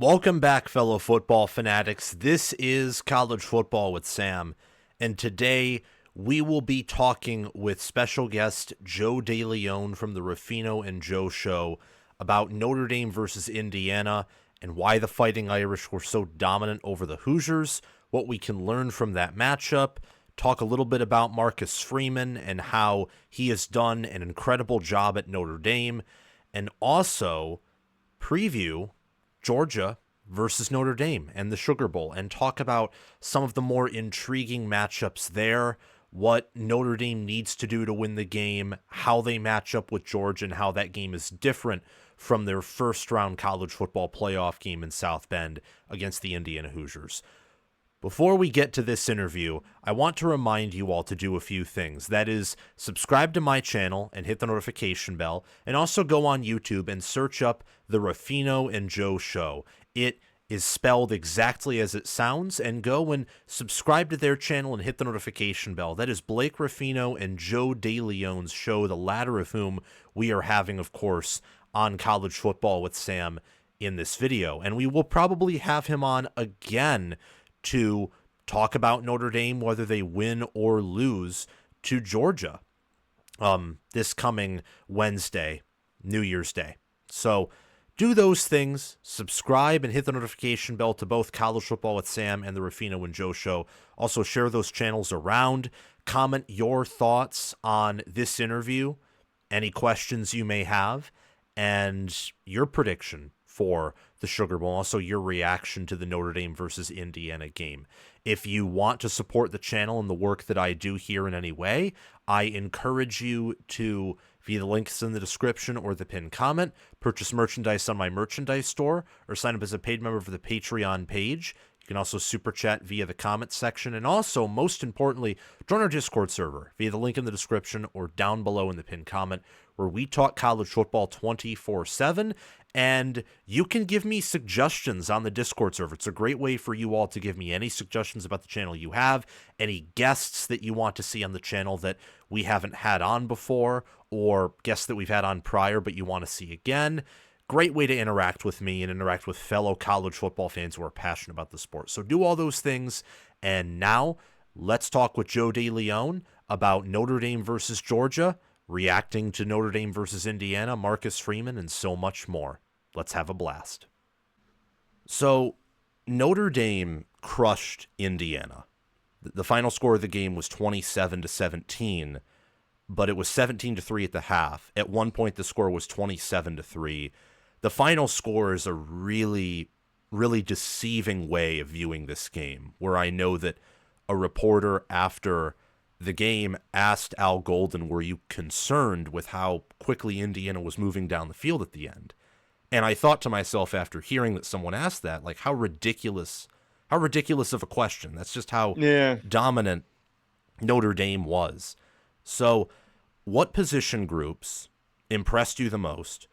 Welcome back, fellow football fanatics. This is College Football with Sam, and today we will be talking with special guest Joe DeLeone from the Ruffino and Joe Show about Notre Dame versus Indiana and why the Fighting Irish were so dominant over the Hoosiers, what we can learn from that matchup, talk a little bit about Marcus Freeman and how he has done an incredible job at Notre Dame, and also preview Georgia versus Notre Dame and the Sugar Bowl and talk about some of the more intriguing matchups there, what Notre Dame needs to do to win the game, how they match up with Georgia, and how that game is different from their first round college football playoff game in South Bend against the Indiana Hoosiers. Before we get to this interview, I want to remind you all to do a few things. That is, subscribe to my channel and hit the notification bell, and also go on YouTube and search up the Ruffino and Joe Show. It is spelled exactly as it sounds, and go and subscribe to their channel and hit the notification bell. That is Blake Ruffino and Joe DeLeone's show, the latter of whom we are having, of course, on College Football with Sam in this video. And we will probably have him on again to talk about Notre Dame, whether they win or lose to Georgia this coming Wednesday, New Year's Day. So do those things, subscribe and hit the notification bell to both College Football with Sam and the Ruffino and Joe Show. Also share those channels around, comment your thoughts on this interview, any questions you may have, and your prediction for the Sugar Bowl, also your reaction to the Notre Dame versus Indiana game. If you want to support the channel and the work that I do here in any way, I encourage you to, via the links in the description or the pinned comment, purchase merchandise on my merchandise store or sign up as a paid member for the Patreon page. You can also super chat via the comment section, and also, most importantly, join our Discord server via the link in the description or down below in the pinned comment, where we talk college football 24/7, and you can give me suggestions on the Discord server. It's a great way for you all to give me any suggestions about the channel you have, any guests that you want to see on the channel that we haven't had on before, or guests that we've had on prior but you want to see again. Great way to interact with me and interact with fellow college football fans who are passionate about the sport. So do all those things. And now let's talk with Joe DeLeone about Notre Dame versus Georgia, reacting to Notre Dame versus Indiana, Marcus Freeman, and so much more. Let's have a blast. So Notre Dame crushed Indiana. The final score of the game was 27-17, but it was 17-3 at the half. At one point, the score was 27-3. The final score is a really, really deceiving way of viewing this game, where I know that a reporter after the game asked Al Golden, were you concerned with how quickly Indiana was moving down the field at the end? And I thought to myself after hearing that someone asked that, like, how ridiculous of a question. That's just how dominant Notre Dame was. So what position groups impressed you the most?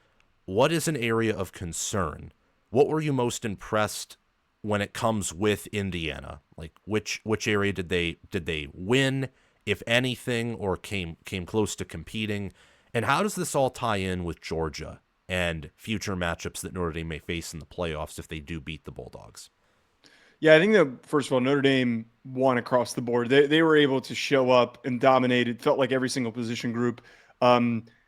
What is an area of concern? What were you most impressed when it comes with Indiana? Like, which area did they win, if anything, or came close to competing? And how does this all tie in with Georgia and future matchups that Notre Dame may face in the playoffs if they do beat the Bulldogs? Yeah, I think that, first of all, Notre Dame won across the board. They were able to show up and dominate. It felt like every single position group,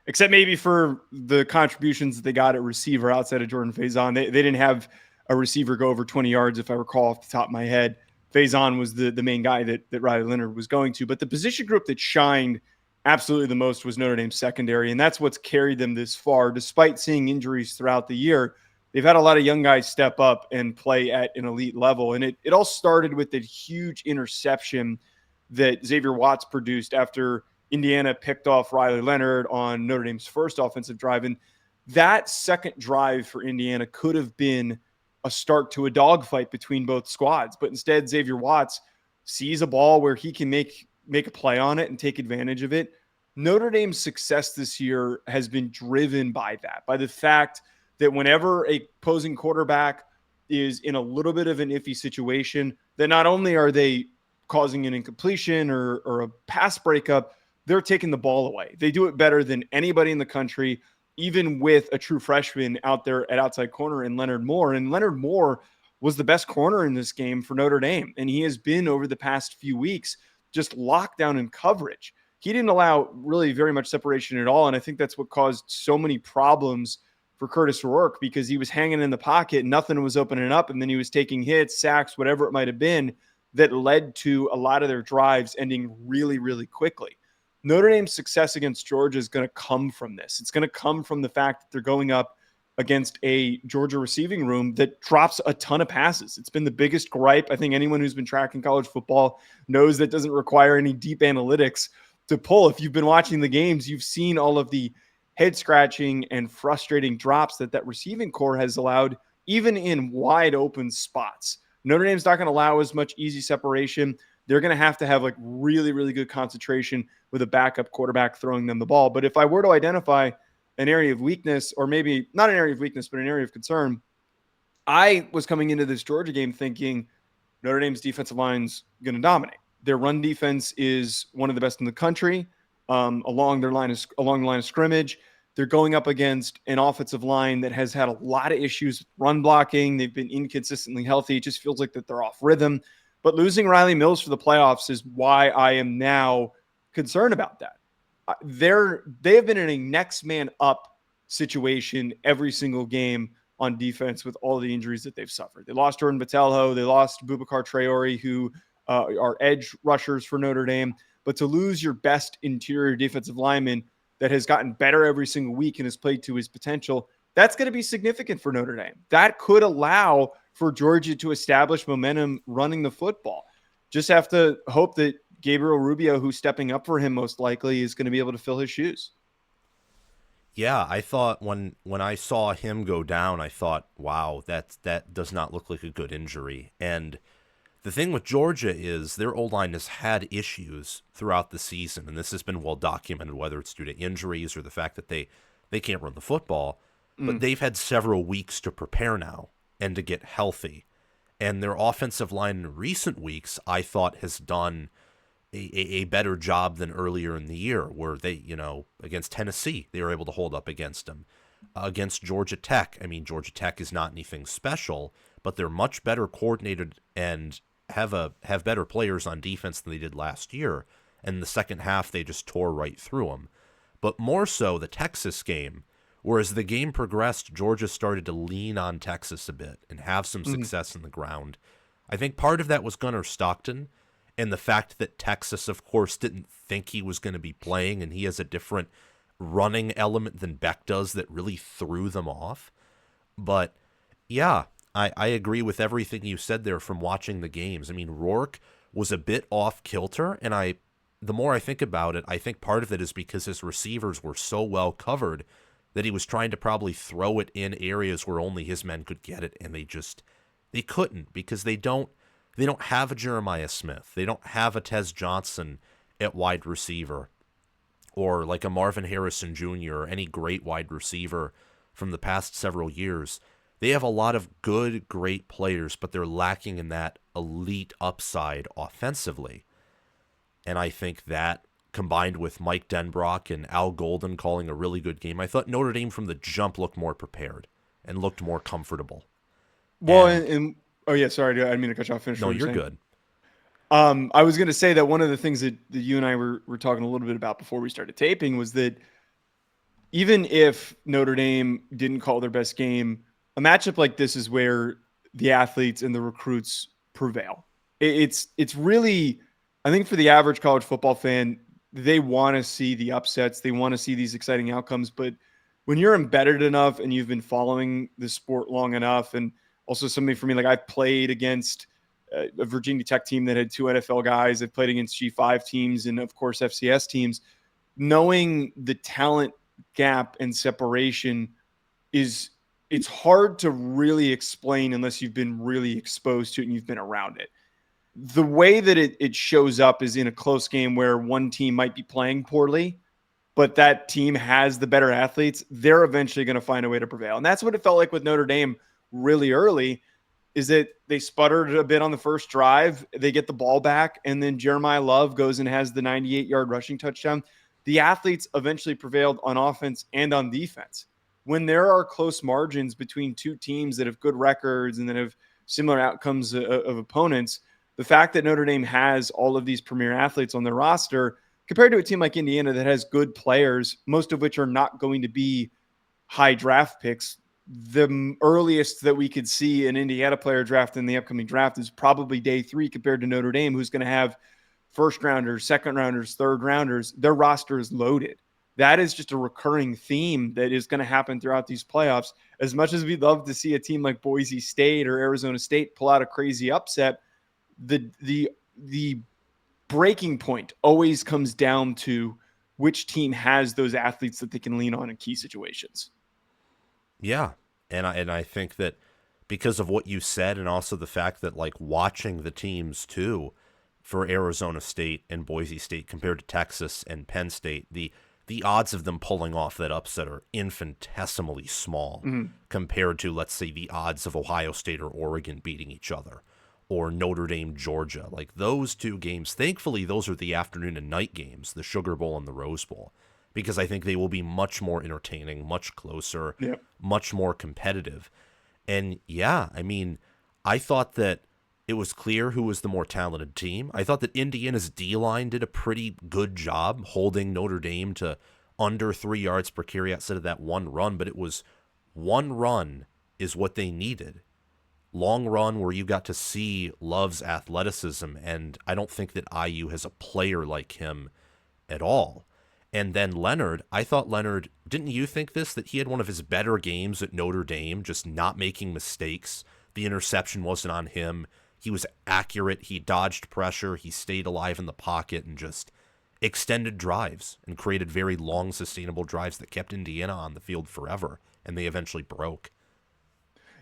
except maybe for the contributions that they got at receiver outside of Jordan Faison. They didn't have a receiver go over 20 yards, if I recall off the top of my head. Faison was the main guy that Riley Leonard was going to. But the position group that shined absolutely the most was Notre Dame's secondary, and that's what's carried them this far. Despite seeing injuries throughout the year, they've had a lot of young guys step up and play at an elite level. And it all started with that huge interception that Xavier Watts produced after Indiana picked off Riley Leonard on Notre Dame's first offensive drive. And that second drive for Indiana could have been a start to a dogfight between both squads. But instead, Xavier Watts sees a ball where he can make a play on it and take advantage of it. Notre Dame's success this year has been driven by that, by the fact that whenever a opposing quarterback is in a little bit of an iffy situation, that not only are they causing an incompletion or a pass breakup, they're taking the ball away. They do it better than anybody in the country. even with a true freshman out there at outside corner in Leonard Moore. And Leonard Moore was the best corner in this game for Notre Dame. And he has been over the past few weeks just lockdown in coverage. He didn't allow really very much separation at all. And I think that's what caused so many problems for Curtis Rourke, because he was hanging in the pocket, nothing was opening up, and then he was taking hits, sacks, whatever it might have been, that led to a lot of their drives ending really, really quickly. Notre Dame's success against Georgia is going to come from this. It's going to come from the fact that they're going up against a Georgia receiving room that drops a ton of passes. It's been the biggest gripe. I think anyone who's been tracking college football knows that doesn't require any deep analytics to pull. If you've been watching the games, you've seen all of the head scratching and frustrating drops that receiving core has allowed, even in wide open spots. Notre Dame's not going to allow as much easy separation. They're going to have like really, really good concentration with a backup quarterback throwing them the ball. But if I were to identify an area of weakness, or maybe not an area of weakness, but an area of concern, I was coming into this Georgia game thinking Notre Dame's defensive line's going to dominate. Their run defense is one of the best in the country. Along the line of scrimmage. They're going up against an offensive line that has had a lot of issues with run blocking. They've been inconsistently healthy. It just feels like that they're off rhythm. But losing Riley Mills for the playoffs is why I am now concerned about that. They have been in a next man up situation every single game on defense with all the injuries that they've suffered. They lost Jordan Botelho. They lost Boubacar Traore, who are edge rushers for Notre Dame. But to lose your best interior defensive lineman that has gotten better every single week and has played to his potential, that's going to be significant for Notre Dame. That could allow for Georgia to establish momentum running the football. Just have to hope that Gabriel Rubio, who's stepping up for him most likely, is going to be able to fill his shoes. Yeah, I thought when I saw him go down, I thought, wow, that does not look like a good injury. And the thing with Georgia is their O-line has had issues throughout the season, and this has been well documented, whether it's due to injuries or the fact that they can't run the football. But they've had several weeks to prepare now and to get healthy. And their offensive line in recent weeks, I thought, has done a better job than earlier in the year, where they, against Tennessee, they were able to hold up against them. Against Georgia Tech, I mean, Georgia Tech is not anything special, but they're much better coordinated and have better players on defense than they did last year. And in the second half, they just tore right through them. But more so the Texas game, whereas the game progressed, Georgia started to lean on Texas a bit and have some success in the ground. I think part of that was Gunnar Stockton and the fact that Texas, of course, didn't think he was going to be playing, and he has a different running element than Beck does that really threw them off. But yeah, I agree with everything you said there from watching the games. I mean, Rourke was a bit off kilter, and the more I think about it, I think part of it is because his receivers were so well covered that he was trying to probably throw it in areas where only his men could get it, and they couldn't, because they don't have a Jeremiyah Smith. They don't have a Tez Johnson at wide receiver, or like a Marvin Harrison Jr. or any great wide receiver from the past several years. They have a lot of good, great players, but they're lacking in that elite upside offensively. And I think that, combined with Mike Denbrock and Al Golden calling a really good game, I thought Notre Dame from the jump looked more prepared and looked more comfortable. Well, oh yeah, sorry, I didn't mean to cut you off. Finish. No, you're good. I was going to say that one of the things that you and I were talking a little bit about before we started taping was that even if Notre Dame didn't call their best game, a matchup like this is where the athletes and the recruits prevail. It's really, I think for the average college football fan, they want to see the upsets. They want to see these exciting outcomes. But when you're embedded enough and you've been following the sport long enough, and also something for me, like I've played against a Virginia Tech team that had 2 NFL guys. I've played against G5 teams and, of course, FCS teams. Knowing the talent gap and separation it's hard to really explain unless you've been really exposed to it and you've been around it. The way that it shows up is in a close game where one team might be playing poorly, but that team has the better athletes. They're eventually going to find a way to prevail. And that's what it felt like with Notre Dame really early, is that they sputtered a bit on the first drive. They get the ball back, and then Jeremiyah Love goes and has the 98-yard rushing touchdown. The athletes eventually prevailed on offense and on defense. when there are close margins between two teams that have good records and that have similar outcomes of opponents, the fact that Notre Dame has all of these premier athletes on their roster compared to a team like Indiana that has good players, most of which are not going to be high draft picks. The earliest that we could see an Indiana player draft in the upcoming draft is probably day 3 compared to Notre Dame, who's going to have first rounders, second rounders, third rounders. Their roster is loaded. That is just a recurring theme that is going to happen throughout these playoffs. As much as we'd love to see a team like Boise State or Arizona State pull out a crazy upset, the breaking point always comes down to which team has those athletes that they can lean on in key situations. Yeah. And I think that because of what you said, and also the fact that, like, watching the teams too for Arizona State and Boise State compared to Texas and Penn State, the odds of them pulling off that upset are infinitesimally small compared to, let's say, the odds of Ohio State or Oregon beating each other, or Notre Dame, Georgia. Like, those two games, thankfully, those are the afternoon and night games, the Sugar Bowl and the Rose Bowl, because I think they will be much more entertaining, much closer, much more competitive. And yeah, I mean, I thought that it was clear who was the more talented team. I thought that Indiana's D-line did a pretty good job holding Notre Dame to under 3 yards per carry outside of that one run, but it was one run is what they needed. Long run where you got to see Love's athleticism, and I don't think that IU has a player like him at all. And then Leonard, I thought Leonard, didn't you think this, that he had one of his better games at Notre Dame, just not making mistakes? The interception wasn't on him. He was accurate. He dodged pressure. He stayed alive in the pocket and just extended drives and created very long, sustainable drives that kept Indiana on the field forever, and they eventually broke.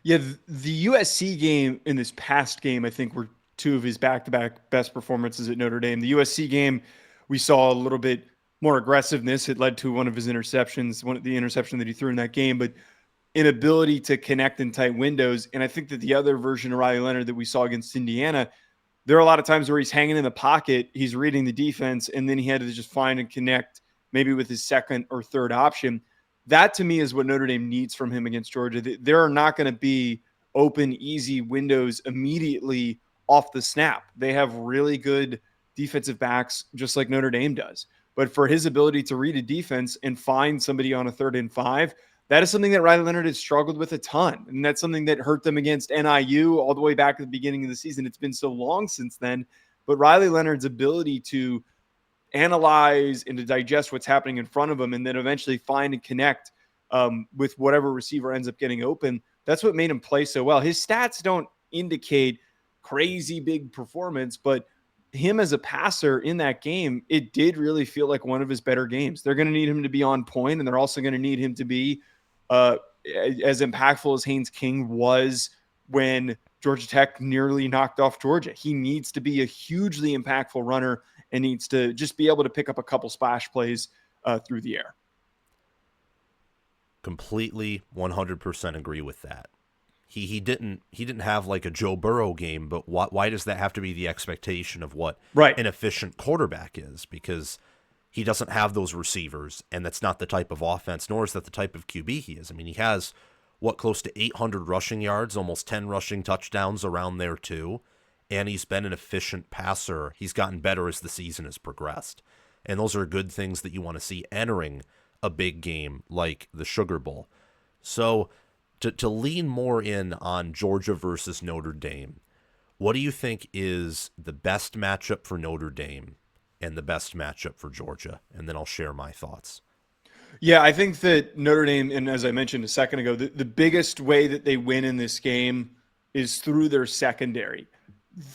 Yeah, the USC game in this past game, I think, were 2 of his back-to-back best performances at Notre Dame. The USC game, we saw a little bit more aggressiveness. It led to one of his interceptions, the interception that he threw in that game, but inability to connect in tight windows. And I think that the other version of Riley Leonard that we saw against Indiana, there are a lot of times where he's hanging in the pocket, he's reading the defense, and then he had to just find and connect maybe with his second or third option. That, to me, is what Notre Dame needs from him against Georgia. There are not going to be open, easy windows immediately off the snap. They have really good defensive backs, just like Notre Dame does. But for his ability to read a defense and find somebody on a 3rd and 5, that is something that Riley Leonard has struggled with a ton. And that's something that hurt them against NIU all the way back at the beginning of the season. It's been so long since then. But Riley Leonard's ability to analyze and to digest what's happening in front of him and then eventually find and connect with whatever receiver ends up getting open, that's what made him play so well. His stats don't indicate crazy big performance, but him as a passer in that game, it did really feel like one of his better games. They're going to need him to be on point, and they're also going to need him to be as impactful as Haynes King was when Georgia Tech nearly knocked off Georgia. He needs to be a hugely impactful runner and needs to just be able to pick up a couple splash plays through the air. Completely 100% agree with that. He didn't have like a Joe Burrow game, but why does that have to be the expectation of what an efficient quarterback is? Because he doesn't have those receivers, and that's not the type of offense, nor is that the type of QB he is. I mean, he has, close to 800 rushing yards, almost 10 rushing touchdowns around there too, and he's been an efficient passer. He's gotten better as the season has progressed, and those are good things that you want to see entering a big game like the Sugar Bowl. So to lean more in on Georgia versus Notre Dame, what do you think is the best matchup for Notre Dame and the best matchup for Georgia? And then I'll share my thoughts. Yeah, I think that Notre Dame, and as I mentioned a second ago, the biggest way that they win in this game is through their secondary.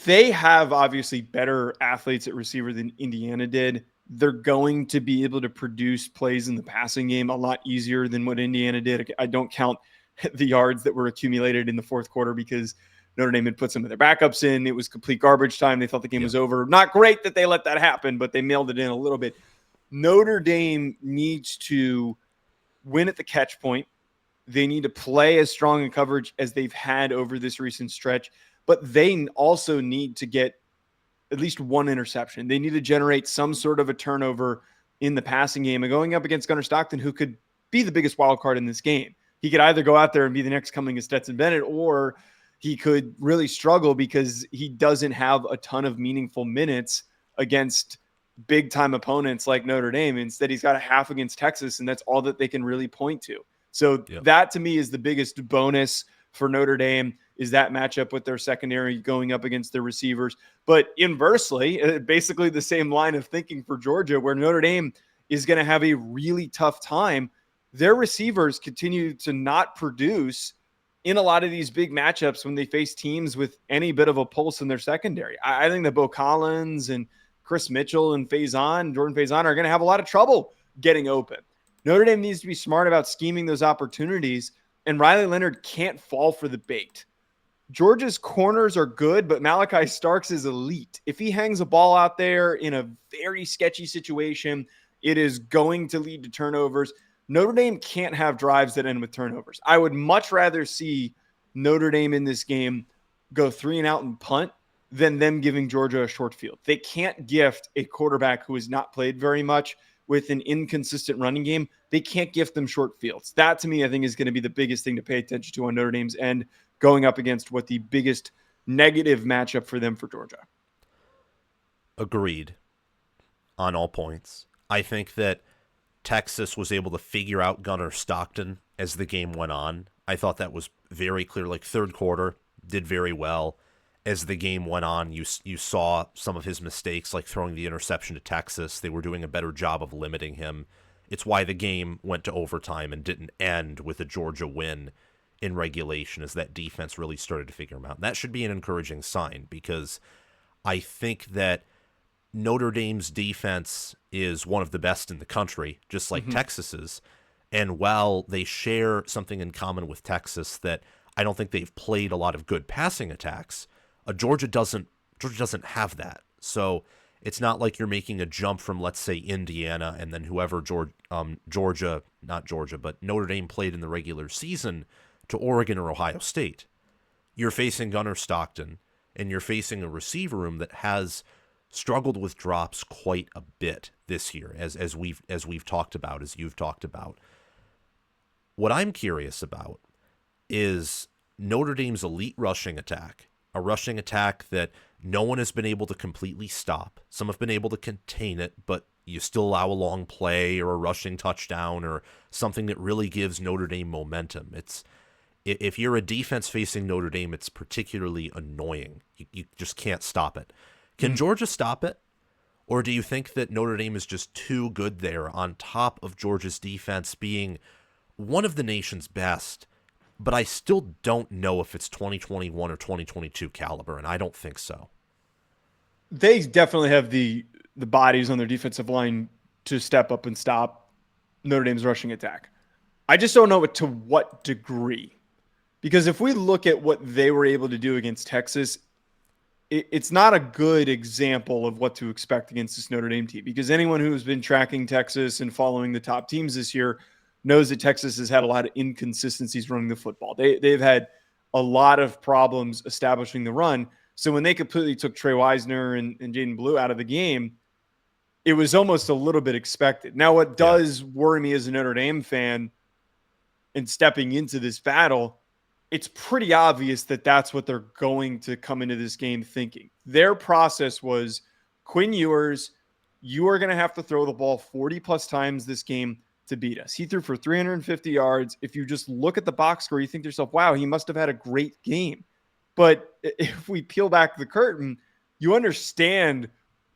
They have obviously better athletes at receiver than Indiana did. They're going to be able to produce plays in the passing game a lot easier than what Indiana did. I don't count the yards that were accumulated in the fourth quarter because Notre Dame had put some of their backups in. It was complete garbage time. They thought the game was over. Not great that they let that happen, but they mailed it in a little bit. Notre Dame needs to win at the catch point. They need to play as strong in coverage as they've had over this recent stretch, but they also need to get at least one interception. They need to generate some sort of a turnover in the passing game. And going up against Gunnar Stockton, who could be the biggest wild card in this game. He could either go out there and be the next coming of Stetson Bennett, or he could really struggle because he doesn't have a ton of meaningful minutes against big time opponents like Notre Dame. Instead, he's got a half against Texas, and that's all that they can really point to. So that to me is the biggest bonus for Notre Dame, is that matchup with their secondary going up against their receivers. But inversely, basically the same line of thinking for Georgia, where Notre Dame is going to have a really tough time. Their receivers continue to not produce in a lot of these big matchups when they face teams with any bit of a pulse in their secondary. I think that Bo Collins and Chris Mitchell and Jordan Faison are going to have a lot of trouble getting open. Notre Dame needs to be smart about scheming those opportunities, and Riley Leonard can't fall for the bait. Georgia's corners are good, but Malachi Starks is elite. If he hangs a ball out there in a very sketchy situation, it is going to lead to turnovers. Notre Dame can't have drives that end with turnovers. I would much rather see Notre Dame in this game go 3 and out and punt than them giving Georgia a short field. They can't gift a quarterback who has not played very much with an inconsistent running game. They can't gift them short fields. That, to me, I think is going to be the biggest thing to pay attention to on Notre Dame's end, going up against what the biggest negative matchup for them for Georgia. Agreed on all points. I think that Texas was able to figure out Gunnar Stockton as the game went on. I thought that was very clear. Like, third quarter, did very well. As the game went on, you saw some of his mistakes, like throwing the interception to Texas. They were doing a better job of limiting him. It's why the game went to overtime and didn't end with a Georgia win in regulation, as that defense really started to figure him out. And that should be an encouraging sign, because I think that Notre Dame's defense is one of the best in the country, just like Texas's. And while they share something in common with Texas, that I don't think they've played a lot of good passing attacks, Georgia doesn't have that. So it's not like you're making a jump from, let's say, Indiana, and then whoever Notre Dame played in the regular season to Oregon or Ohio State. You're facing Gunnar Stockton, and you're facing a receiver room that has struggled with drops quite a bit this year, as we've talked about, as you've talked about. What I'm curious about is Notre Dame's elite rushing attack, a rushing attack that no one has been able to completely stop. Some have been able to contain it, but you still allow a long play or a rushing touchdown or something that really gives Notre Dame momentum. If you're a defense facing Notre Dame, it's particularly annoying. You just can't stop it. Can Georgia stop it? Or do you think that Notre Dame is just too good there, on top of Georgia's defense being one of the nation's best? But I still don't know if it's 2021 or 2022 caliber, and I don't think so. They definitely have the bodies on their defensive line to step up and stop Notre Dame's rushing attack. I just don't know to what degree. Because if we look at what they were able to do against Texas, it's not a good example of what to expect against this Notre Dame team. Because anyone who's been tracking Texas and following the top teams this year knows that Texas has had a lot of inconsistencies running the football. They've had a lot of problems establishing the run. So when they completely took Trey Wisner and Jaden Blue out of the game, it was almost a little bit expected. Now, what does worry me as a Notre Dame fan in stepping into this battle, it's pretty obvious that that's what they're going to come into this game thinking. Their process was, Quinn Ewers, you are going to have to throw the ball 40-plus times this game to beat us. He threw for 350 yards. If you just look at the box score, you think to yourself, wow, he must have had a great game. But if we peel back the curtain, you understand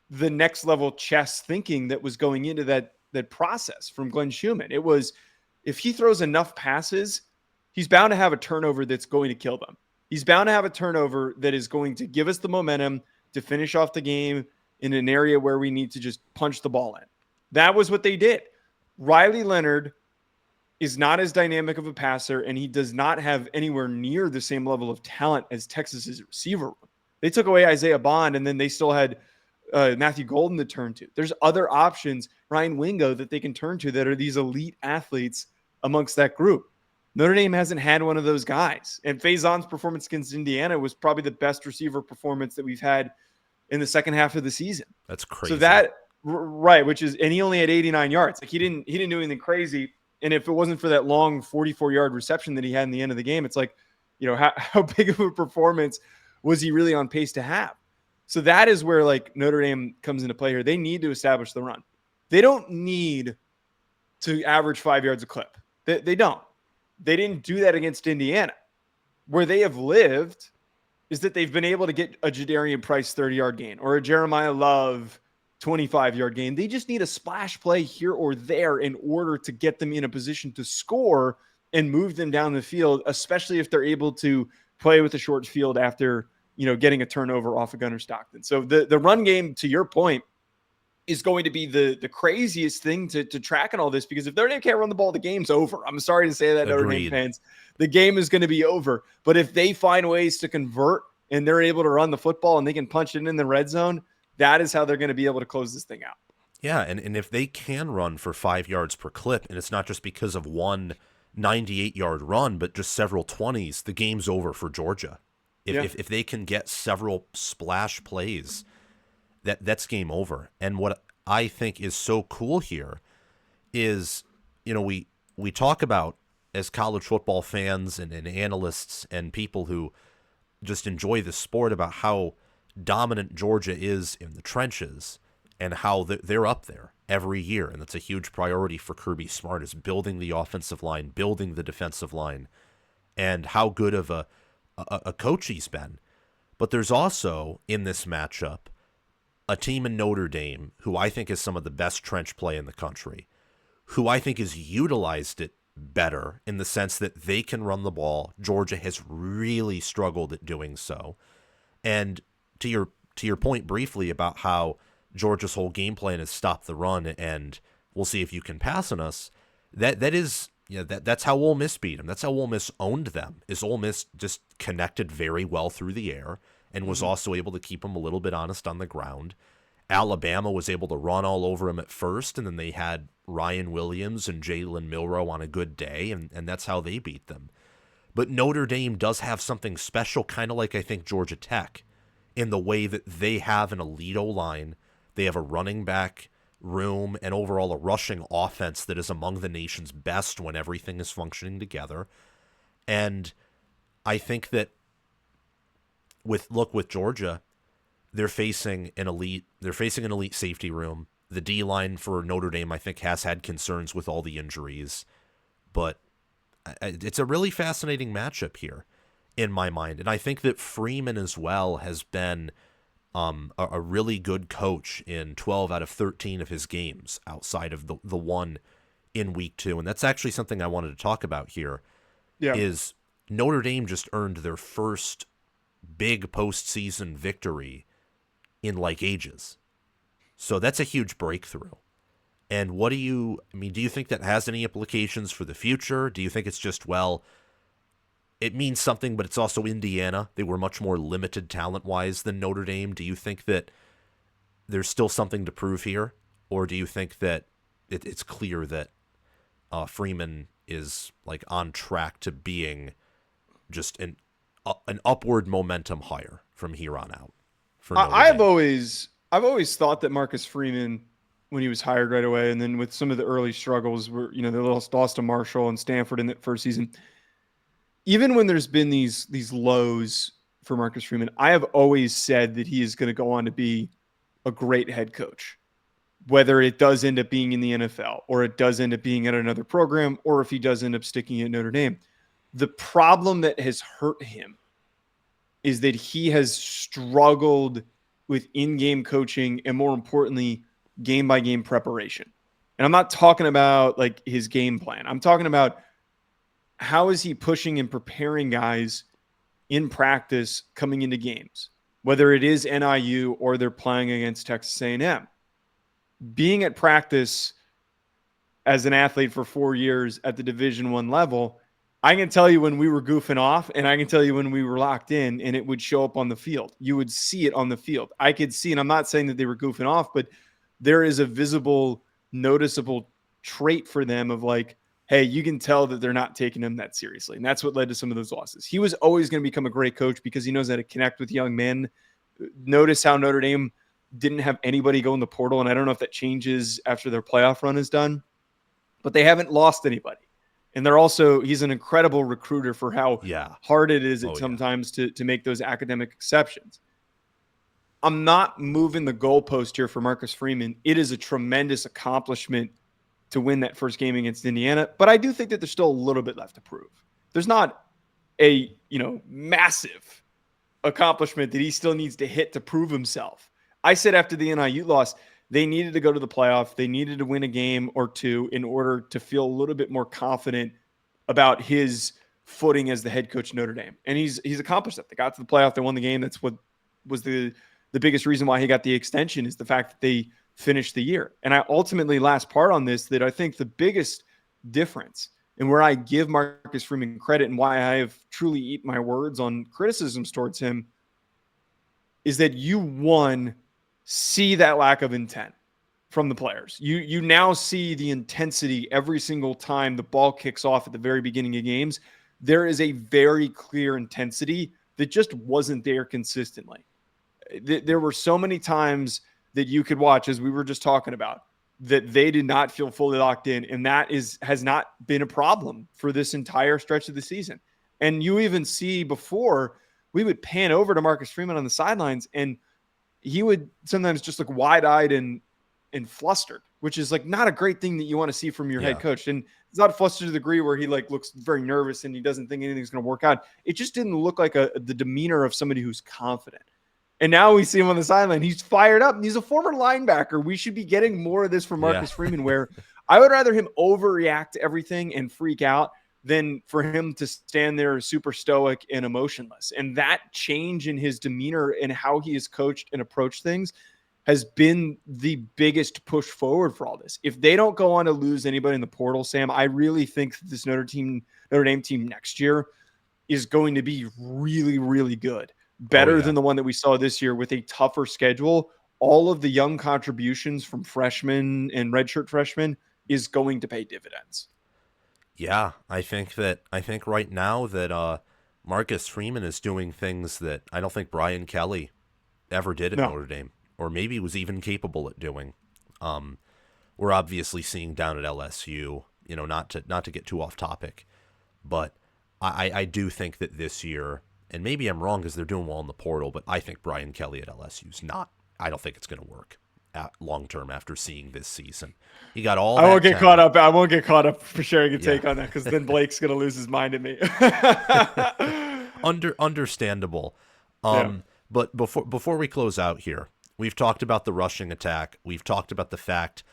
the next level chess thinking that was going into that process from Glenn Schumann. It was, if he throws enough passes, he's bound to have a turnover that's going to kill them. He's bound to have a turnover that is going to give us the momentum to finish off the game in an area where we need to just punch the ball in. That was what they did. Riley Leonard is not as dynamic of a passer, and he does not have anywhere near the same level of talent as Texas's receiver room. They took away Isaiah Bond, and then they still had Matthew Golden to turn to. There's other options, Ryan Wingo, that they can turn to that are these elite athletes amongst that group. Notre Dame hasn't had one of those guys. And Faison's performance against Indiana was probably the best receiver performance that we've had in the second half of the season. That's crazy. So that, right, which is, and he only had 89 yards. Like he didn't do anything crazy. And if it wasn't for that long 44-yard reception that he had in the end of the game, it's like, how big of a performance was he really on pace to have? So that is where like Notre Dame comes into play here. They need to establish the run. They don't need to average 5 yards a clip. They don't. They didn't do that against Indiana. Where they have lived is that they've been able to get a Jadarian Price 30-yard gain or a Jeremiyah Love 25-yard gain. They just need a splash play here or there in order to get them in a position to score and move them down the field, especially if they're able to play with a short field after, getting a turnover off of Gunnar Stockton. So the run game, to your point, is going to be the craziest thing to track in all this, because if Notre Dame can't run the ball, the game's over. I'm sorry to say that, Notre Dame fans. The game is going to be over. But if they find ways to convert and they're able to run the football and they can punch it in the red zone, that is how they're going to be able to close this thing out. Yeah, and if they can run for 5 yards per clip, and it's not just because of one 98-yard run, but just several 20s, the game's over for Georgia. If they can get several splash plays, that's game over. And what I think is so cool here is, we talk about, as college football fans and analysts and people who just enjoy the sport, about how dominant Georgia is in the trenches and how they're up there every year. And that's a huge priority for Kirby Smart, is building the offensive line, building the defensive line, and how good of a coach he's been. But there's also, in this matchup, a team in Notre Dame who I think is some of the best trench play in the country, who I think has utilized it better in the sense that they can run the ball. Georgia has really struggled at doing so. And to your point briefly about how Georgia's whole game plan is stop the run and we'll see if you can pass on us, that's how Ole Miss beat them. That's how Ole Miss owned them. Is Ole Miss just connected very well through the air and was also able to keep them a little bit honest on the ground. Alabama was able to run all over them at first, and then they had Ryan Williams and Jaylen Milroe on a good day, and that's how they beat them. But Notre Dame does have something special, kind of like I think Georgia Tech, in the way that they have an elite O-line, they have a running back room, and overall a rushing offense that is among the nation's best when everything is functioning together. And I think that with Georgia, they're facing an elite safety room. The D-line for Notre Dame, I think, has had concerns with all the injuries, but it's a really fascinating matchup here in my mind. And I think that Freeman as well has been a really good coach in 12 out of 13 of his games outside of the one in week 2. And that's actually something I wanted to talk about here. Is Notre Dame just earned their first big postseason victory in like ages. So that's a huge breakthrough. And do you think that has any implications for the future? Do you think it's just, it means something, but it's also Indiana? They were much more limited talent-wise than Notre Dame. Do you think that there's still something to prove here? Or do you think that it's clear that Freeman is like on track to being just an upward momentum higher from here on out? I've always thought that Marcus Freeman, when he was hired right away, and then with some of the early struggles where, they lost to Marshall and Stanford in that first season, even when there's been these lows for Marcus Freeman, I have always said that he is going to go on to be a great head coach, whether it does end up being in the NFL or it does end up being at another program, or if he does end up sticking at Notre Dame. The problem that has hurt him is that he has struggled with in-game coaching and, more importantly, game-by-game preparation. And I'm not talking about like his game plan. I'm talking about how is he pushing and preparing guys in practice coming into games, whether it is NIU or they're playing against Texas A&M. Being at practice as an athlete for 4 years at the Division I level, I can tell you when we were goofing off, and I can tell you when we were locked in, and it would show up on the field. You would see it on the field. I could see, and I'm not saying that they were goofing off, but there is a visible, noticeable trait for them of like, hey, you can tell that they're not taking him that seriously. And that's what led to some of those losses. He was always going to become a great coach because he knows how to connect with young men. Notice how Notre Dame didn't have anybody go in the portal, and I don't know if that changes after their playoff run is done. but they haven't lost anybody. And he's an incredible recruiter for how hard it is sometimes to make those academic exceptions. I'm not moving the goalpost here for Marcus Freeman. It is a tremendous accomplishment to win that first game against Indiana, but I do think that there's still a little bit left to prove. There's not a, massive accomplishment that he still needs to hit to prove himself. I said after the NIU loss, they needed to go to the playoff. They needed to win a game or two in order to feel a little bit more confident about his footing as the head coach of Notre Dame. And he's accomplished that. They got to the playoff. They won the game. That's what was the biggest reason why he got the extension, is the fact that they finished the year. And I ultimately, last part on this, that I think the biggest difference and where I give Marcus Freeman credit and why I have truly eaten my words on criticisms towards him is that you see that lack of intent from the players. You now see the intensity every single time the ball kicks off at the very beginning of games. There is a very clear intensity that just wasn't there consistently. There were so many times that you could watch, as we were just talking about, that they did not feel fully locked in, and that has not been a problem for this entire stretch of the season. And you even see before, we would pan over to Marcus Freeman on the sidelines, and he would sometimes just look wide-eyed and flustered, which is like not a great thing that you want to see from your head coach. And it's not flustered to the degree where he looks very nervous and he doesn't think anything's going to work out. It just didn't look like the demeanor of somebody who's confident. And now we see him on the sideline. He's fired up. He's a former linebacker. We should be getting more of this from Marcus Freeman, where I would rather him overreact to everything and freak out than for him to stand there super stoic and emotionless. And that change in his demeanor and how he has coached and approached things has been the biggest push forward for all this. If they don't go on to lose anybody in the portal, Sam, I really think that this Notre Dame team next year is going to be really, really good. Better than the one that we saw this year with a tougher schedule. All of the young contributions from freshmen and redshirt freshmen is going to pay dividends. Yeah, I think right now that Marcus Freeman is doing things that I don't think Brian Kelly ever did at Notre Dame, or maybe was even capable at doing. We're obviously seeing down at LSU, not to get too off topic, but I do think that this year, and maybe I'm wrong because they're doing well in the portal, but I think Brian Kelly at LSU's not. I don't think it's going to work long term after seeing this season. He got all. I won't get caught up for sharing a take on that, because then Blake's going to lose his mind at me. Understandable. But before we close out here, we've talked about the rushing attack. We've talked about the fact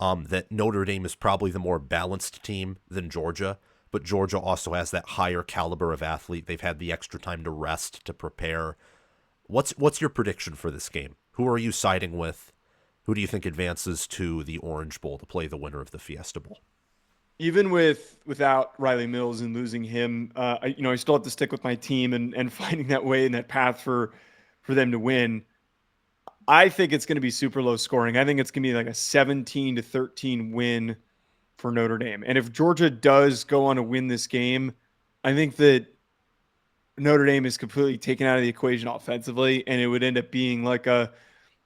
that Notre Dame is probably the more balanced team than Georgia. But Georgia also has that higher caliber of athlete. They've had the extra time to rest, to prepare. What's your prediction for this game? Who are you siding with? Who do you think advances to the Orange Bowl to play the winner of the Fiesta Bowl? Even without Riley Mills and losing him, I still have to stick with my team and finding that way and that path for them to win. I think it's going to be super low scoring. I think it's going to be like a 17-13 win for Notre Dame. And if Georgia does go on to win this game, I think that Notre Dame is completely taken out of the equation offensively, and it would end up being like a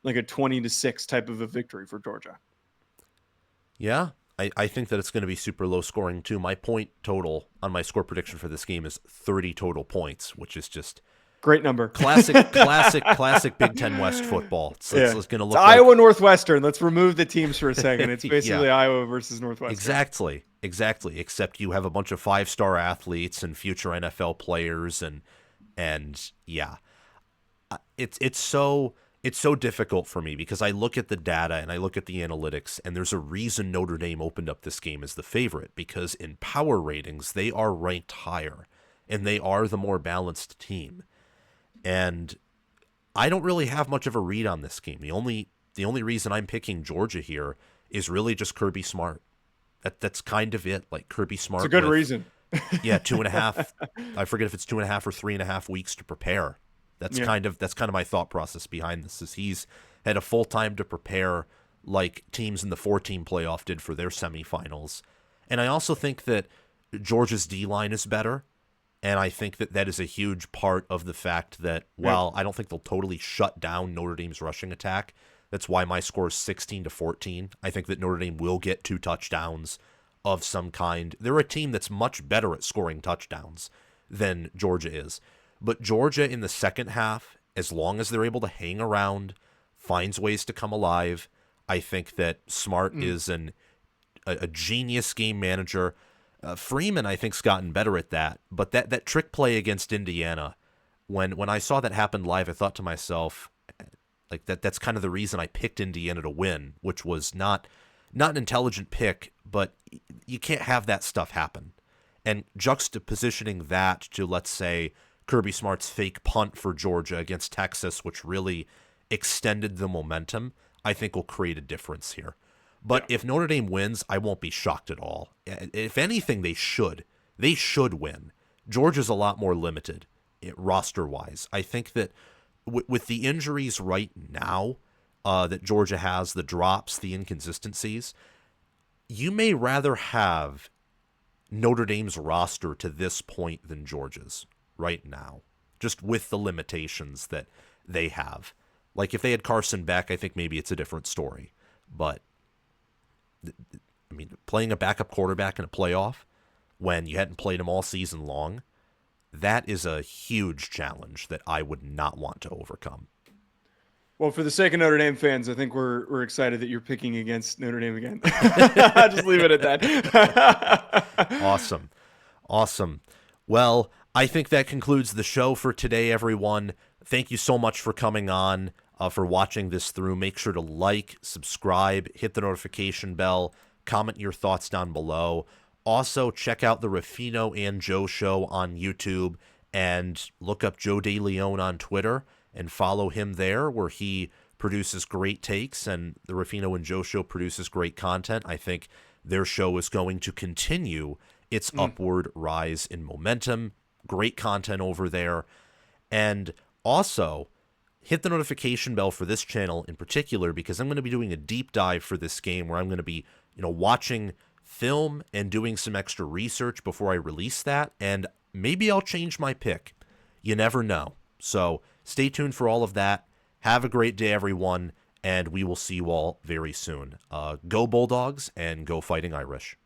20-6 type of a victory for Georgia. Yeah, I think that it's going to be super low scoring too. My point total on my score prediction for this game is 30 total points, which is just great number. Classic Big Ten West football. It's going to look like Iowa Northwestern. Let's remove the teams for a second. It's basically Iowa versus Northwestern. Exactly. Except you have a bunch of 5-star athletes and future NFL players, and it's so difficult for me because I look at the data and I look at the analytics, and there's a reason Notre Dame opened up this game as the favorite, because in power ratings they are ranked higher and they are the more balanced team. And I don't really have much of a read on this game. The only reason I'm picking Georgia here is really just Kirby Smart. That's kind of it. Like Kirby Smart. It's a good reason. 2.5. I forget if it's 2.5 or 3.5 weeks to prepare. That's kind of my thought process behind this. Is he's had a full time to prepare, like teams in the 4-team playoff did for their semifinals. And I also think that Georgia's D-line is better. And I think that is a huge part of the fact that, while I don't think they'll totally shut down Notre Dame's rushing attack, that's why my score is 16-14. I think that Notre Dame will get 2 touchdowns. of some kind. They're a team that's much better at scoring touchdowns than Georgia is. But Georgia in the second half, as long as they're able to hang around, finds ways to come alive. I think that Smart is a genius game manager. Freeman, I think, has gotten better at that. But that trick play against Indiana, when I saw that happen live, I thought to myself, like that's kind of the reason I picked Indiana to win, which was not an intelligent pick, but you can't have that stuff happen. And juxtapositioning that to, let's say, Kirby Smart's fake punt for Georgia against Texas, which really extended the momentum, I think will create a difference here. But if Notre Dame wins, I won't be shocked at all. If anything, they should. They should win. Georgia's a lot more limited roster-wise. I think that with the injuries right now that Georgia has, the drops, the inconsistencies, you may rather have Notre Dame's roster to this point than Georgia's right now, just with the limitations that they have. Like if they had Carson Beck, I think maybe it's a different story. But, I mean, playing a backup quarterback in a playoff when you hadn't played him all season long, that is a huge challenge that I would not want to overcome. Well, for the sake of Notre Dame fans, I think we're excited that you're picking against Notre Dame again. Just leave it at that. Awesome. Well, I think that concludes the show for today, everyone. Thank you so much for coming on, for watching this through. Make sure to like, subscribe, hit the notification bell, comment your thoughts down below. Also, check out the Ruffino and Joe show on YouTube and look up Joe DeLeone on Twitter and follow him there, where he produces great takes and the Ruffino and Joe show produces great content. I think their show is going to continue its upward rise in momentum. Great content over there. And also, hit the notification bell for this channel in particular, because I'm going to be doing a deep dive for this game where I'm going to be, watching film and doing some extra research before I release that. And maybe I'll change my pick. You never know. So stay tuned for all of that. Have a great day, everyone, and we will see you all very soon. Go Bulldogs and go Fighting Irish.